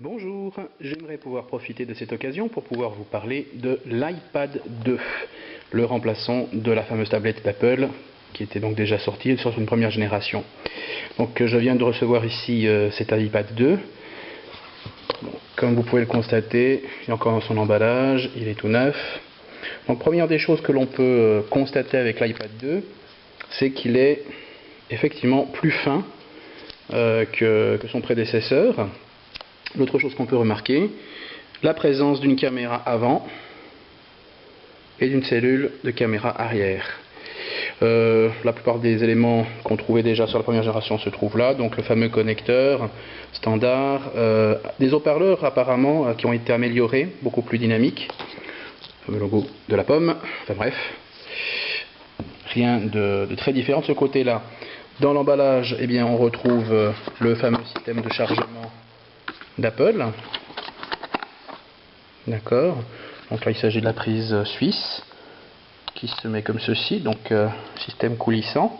Bonjour, j'aimerais pouvoir profiter de cette occasion pour pouvoir vous parler de l'iPad 2, le remplaçant de la fameuse tablette d'Apple qui était donc déjà sortie sur une première génération. Donc je viens de recevoir ici cet iPad 2. Comme vous pouvez le constater, il est encore dans son emballage, il est tout neuf. Donc première des choses que l'on peut constater avec l'iPad 2, c'est qu'il est effectivement plus fin que son prédécesseur. L'autre chose qu'on peut remarquer, la présence d'une caméra avant et d'une cellule de caméra arrière. La plupart des éléments qu'on trouvait déjà sur la première génération se trouvent là, donc le fameux connecteur standard, des haut-parleurs apparemment qui ont été améliorés, beaucoup plus dynamiques, le fameux logo de la pomme, enfin bref, rien de très différent de ce côté-là. Dans l'emballage, eh bien, on retrouve le fameux système de chargement d'Apple. D'accord. Donc là, il s'agit de la prise suisse qui se met comme ceci, donc système coulissant.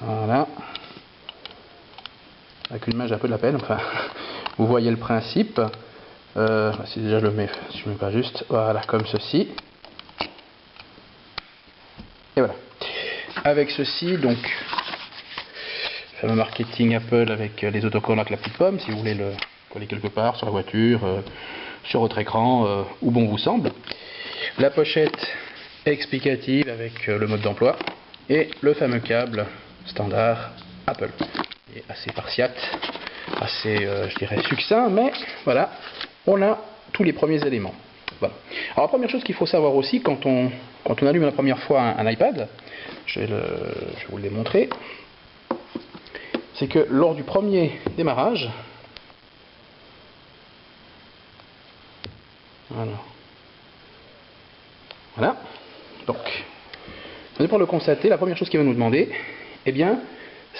Voilà. Avec une image un peu de la peine, enfin, vous voyez le principe. Si déjà je le mets, si je ne mets pas juste, voilà, comme ceci. Et voilà. Avec ceci, donc, le fameux marketing Apple avec les autocollants avec la petite pomme, si vous voulez le coller quelque part sur la voiture, sur votre écran, où bon vous semble. La pochette explicative avec le mode d'emploi et le fameux câble standard Apple. Il est assez spartiate, assez, je dirais, succinct, mais voilà, on a tous les premiers éléments. Voilà. Alors la première chose qu'il faut savoir aussi quand on allume la première fois un iPad, je vais vous le démontrer, c'est que lors du premier démarrage, voilà, donc, vous allez pouvoir le constater, la première chose qu'il va nous demander, eh bien,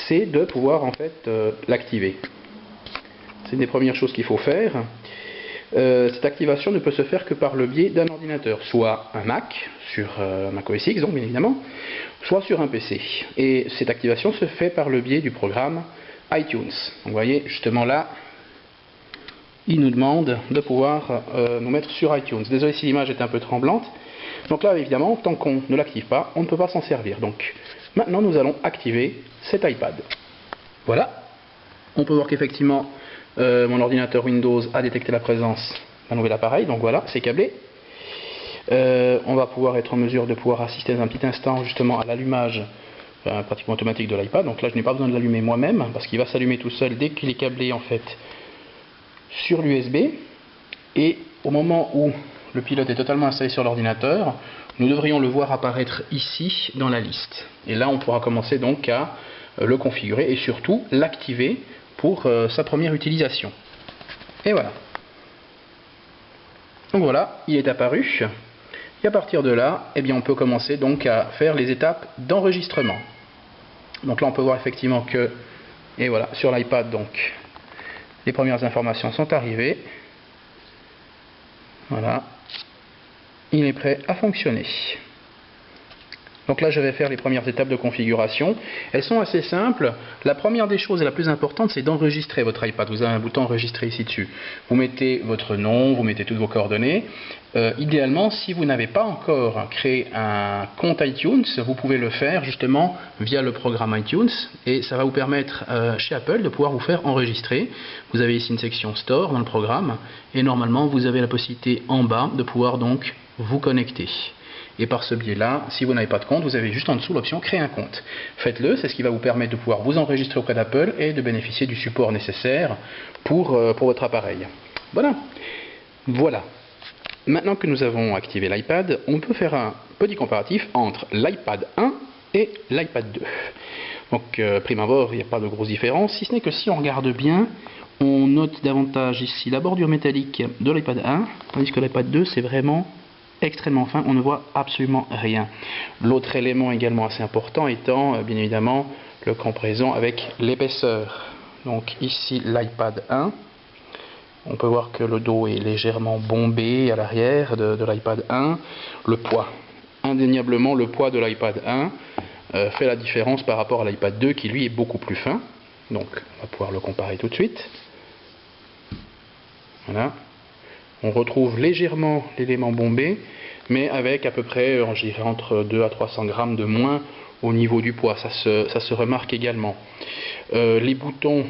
c'est de pouvoir en fait l'activer. C'est une des premières choses qu'il faut faire. Cette activation ne peut se faire que par le biais d'un ordinateur, soit un Mac, sur Mac OS X, donc bien évidemment, soit sur un PC. Et cette activation se fait par le biais du programme iTunes. Donc vous voyez, justement là, il nous demande de pouvoir nous mettre sur iTunes. Désolé si l'image est un peu tremblante. Donc là, évidemment, tant qu'on ne l'active pas, on ne peut pas s'en servir. Donc maintenant, nous allons activer cet iPad. Voilà. On peut voir qu'effectivement, mon ordinateur Windows a détecté la présence d'un nouvel appareil. Donc voilà, c'est câblé. On va pouvoir être en mesure de pouvoir assister dans un petit instant justement à l'allumage pratiquement automatique de l'iPad. Donc là, je n'ai pas besoin de l'allumer moi-même parce qu'il va s'allumer tout seul dès qu'il est câblé en fait sur l'USB. Et au moment où le pilote est totalement installé sur l'ordinateur, nous devrions le voir apparaître ici dans la liste. Et là, on pourra commencer donc à le configurer et surtout l'activer pour sa première utilisation. Et voilà. Donc voilà, il est apparu. Et à partir de là, eh bien, on peut commencer donc à faire les étapes d'enregistrement. Donc là, on peut voir effectivement que, et voilà, sur l'iPad, donc, les premières informations sont arrivées. Voilà. Il est prêt à fonctionner. Donc là, je vais faire les premières étapes de configuration. Elles sont assez simples. La première des choses et la plus importante, c'est d'enregistrer votre iPad. Vous avez un bouton enregistrer ici dessus. Vous mettez votre nom, vous mettez toutes vos coordonnées. Idéalement, si vous n'avez pas encore créé un compte iTunes, vous pouvez le faire justement via le programme iTunes. Et ça va vous permettre chez Apple de pouvoir vous faire enregistrer. Vous avez ici une section Store dans le programme. Et normalement, vous avez la possibilité en bas de pouvoir donc vous connecter. Et par ce biais-là, si vous n'avez pas de compte, vous avez juste en dessous l'option créer un compte. Faites-le, c'est ce qui va vous permettre de pouvoir vous enregistrer auprès d'Apple et de bénéficier du support nécessaire pour votre appareil. Voilà. Voilà. Maintenant que nous avons activé l'iPad, on peut faire un petit comparatif entre l'iPad 1 et l'iPad 2. Donc, prime abord, il n'y a pas de grosse différence, si ce n'est que si on regarde bien, on note davantage ici la bordure métallique de l'iPad 1, tandis que l'iPad 2, c'est vraiment extrêmement fin, on ne voit absolument rien. L'autre élément également assez important étant bien évidemment le comparaison avec l'épaisseur. Donc ici l'iPad 1, on peut voir que le dos est légèrement bombé à l'arrière de l'iPad 1. Le poids, indéniablement le poids de l'iPad 1 fait la différence par rapport à l'iPad 2 qui lui est beaucoup plus fin. Donc on va pouvoir le comparer tout de suite. Voilà. On retrouve légèrement l'élément bombé, mais avec à peu près, je dirais, entre 2 à 300 grammes de moins au niveau du poids. Ça se remarque également. Les boutons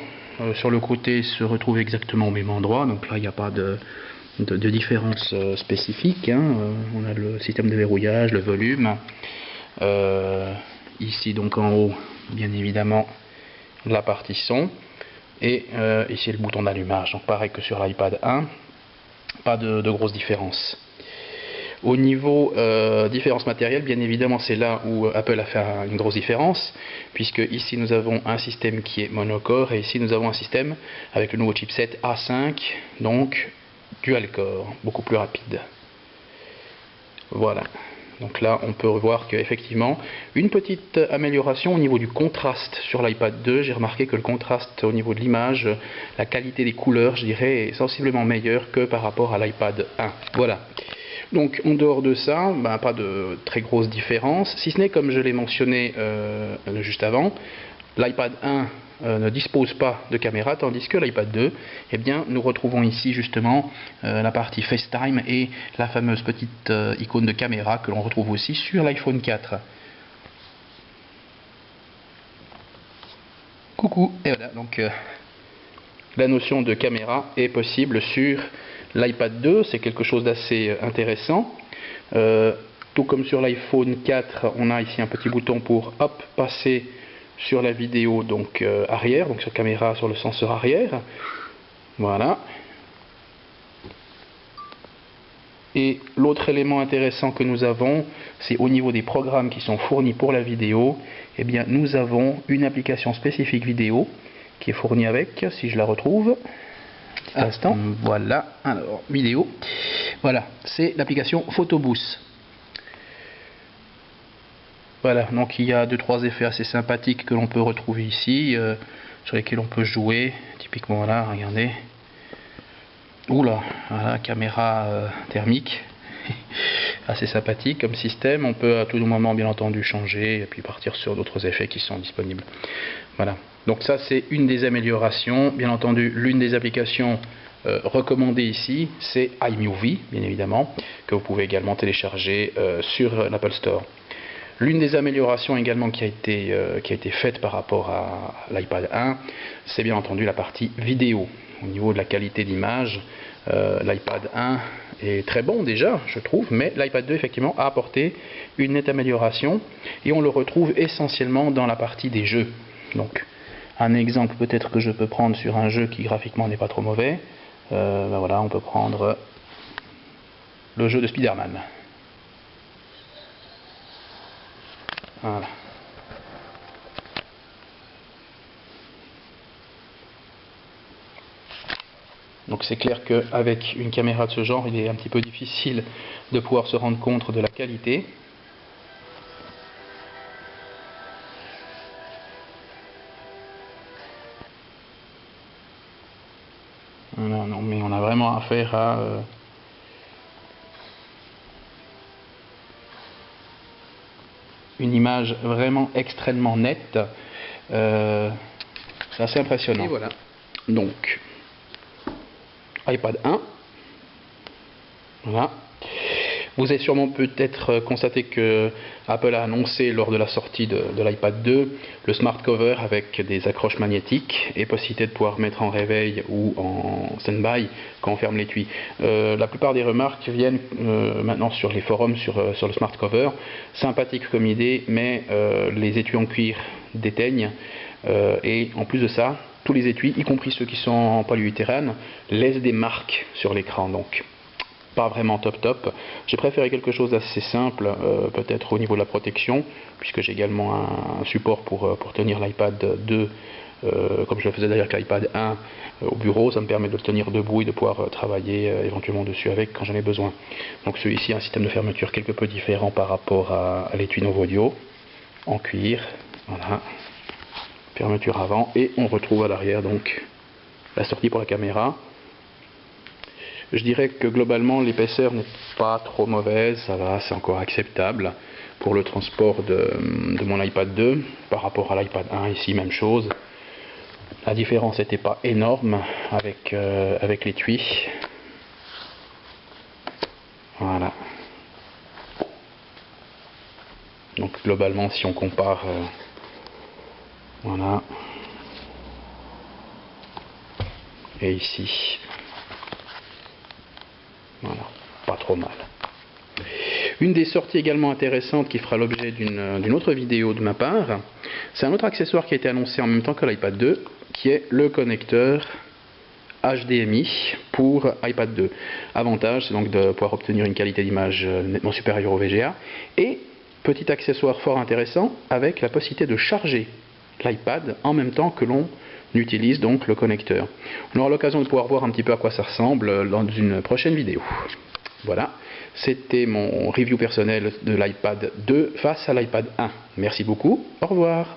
sur le côté se retrouvent exactement au même endroit, donc là il n'y a pas de différence spécifique. On a le système de verrouillage, le volume. Ici donc en haut, bien évidemment, la partie son. Et ici le bouton d'allumage. Donc pareil que sur l'iPad 1, pas de grosse différence. Au niveau différence matérielle, bien évidemment, c'est là où Apple a fait une grosse différence, puisque ici nous avons un système qui est monocore, et ici nous avons un système avec le nouveau chipset A5, donc dual-core, beaucoup plus rapide. Voilà. Donc là, on peut voir qu'effectivement, une petite amélioration au niveau du contraste sur l'iPad 2. J'ai remarqué que le contraste au niveau de l'image, la qualité des couleurs, je dirais, est sensiblement meilleure que par rapport à l'iPad 1. Voilà. Donc en dehors de ça, pas de très grosse différence, si ce n'est comme je l'ai mentionné juste avant, l'iPad 1 ne dispose pas de caméra, tandis que l'iPad 2, eh bien, nous retrouvons ici justement la partie FaceTime et la fameuse petite icône de caméra que l'on retrouve aussi sur l'iPhone 4. Coucou, et voilà, donc la notion de caméra est possible sur l'iPad 2, c'est quelque chose d'assez intéressant. Tout comme sur l'iPhone 4, on a ici un petit bouton pour hop, passer sur la vidéo donc arrière, donc sur caméra sur le senseur arrière. Voilà. Et l'autre élément intéressant que nous avons, c'est au niveau des programmes qui sont fournis pour la vidéo, eh bien nous avons une application spécifique vidéo qui est fournie avec, si je la retrouve. Un instant. Voilà, alors vidéo. Voilà, c'est l'application Photobooth. Voilà, donc il y a 2-3 effets assez sympathiques que l'on peut retrouver ici, sur lesquels on peut jouer. Typiquement là, regardez. Oula, voilà, caméra thermique. Assez sympathique comme système. On peut à tout moment bien entendu changer et puis partir sur d'autres effets qui sont disponibles. Voilà, donc ça c'est une des améliorations. Bien entendu, l'une des applications recommandées ici, c'est iMovie, bien évidemment, que vous pouvez également télécharger sur l'Apple Store. L'une des améliorations également qui a été faite par rapport à l'iPad 1, c'est bien entendu la partie vidéo. Au niveau de la qualité d'image, l'iPad 1 est très bon déjà, je trouve, mais l'iPad 2 effectivement a apporté une nette amélioration et on le retrouve essentiellement dans la partie des jeux. Donc, un exemple peut-être que je peux prendre sur un jeu qui graphiquement n'est pas trop mauvais, voilà, on peut prendre le jeu de Spider-Man. Voilà. Donc c'est clair qu'avec une caméra de ce genre, il est un petit peu difficile de pouvoir se rendre compte de la qualité. Voilà, non, mais on a vraiment affaire à une image vraiment extrêmement nette. C'est assez impressionnant. Et voilà. Donc, iPad 1. Voilà. Vous avez sûrement peut-être constaté que Apple a annoncé lors de la sortie de l'iPad 2 le smart cover avec des accroches magnétiques et possibilité de pouvoir mettre en réveil ou en stand-by quand on ferme l'étui. La plupart des remarques viennent maintenant sur les forums sur le smart cover. Sympathique comme idée, mais les étuis en cuir déteignent et en plus de ça, tous les étuis, y compris ceux qui sont en polyuréthane, laissent des marques sur l'écran. Donc pas vraiment top. J'ai préféré quelque chose d'assez simple, peut-être au niveau de la protection, puisque j'ai également un support pour tenir l'iPad 2, comme je le faisais d'ailleurs avec l'iPad 1 au bureau. Ça me permet de le tenir debout et de pouvoir travailler éventuellement dessus avec quand j'en ai besoin. Donc celui-ci a un système de fermeture quelque peu différent par rapport à l'étui Novo Audio, en cuir, voilà, fermeture avant, et on retrouve à l'arrière donc la sortie pour la caméra. Je dirais que globalement l'épaisseur n'est pas trop mauvaise, ça va, c'est encore acceptable pour le transport de mon iPad 2 par rapport à l'iPad 1. Ici même chose, la différence n'était pas énorme avec l'étui. Voilà. Donc globalement si on compare, voilà, et ici, voilà, pas trop mal. Une des sorties également intéressantes qui fera l'objet d'une autre vidéo de ma part, c'est un autre accessoire qui a été annoncé en même temps que l'iPad 2, qui est le connecteur HDMI pour iPad 2. Avantage, c'est donc de pouvoir obtenir une qualité d'image nettement supérieure au VGA, et petit accessoire fort intéressant avec la possibilité de charger l'iPad en même temps que l'on utilise donc le connecteur. On aura l'occasion de pouvoir voir un petit peu à quoi ça ressemble dans une prochaine vidéo. Voilà, c'était mon review personnel de l'iPad 2 face à l'iPad 1. Merci beaucoup, au revoir.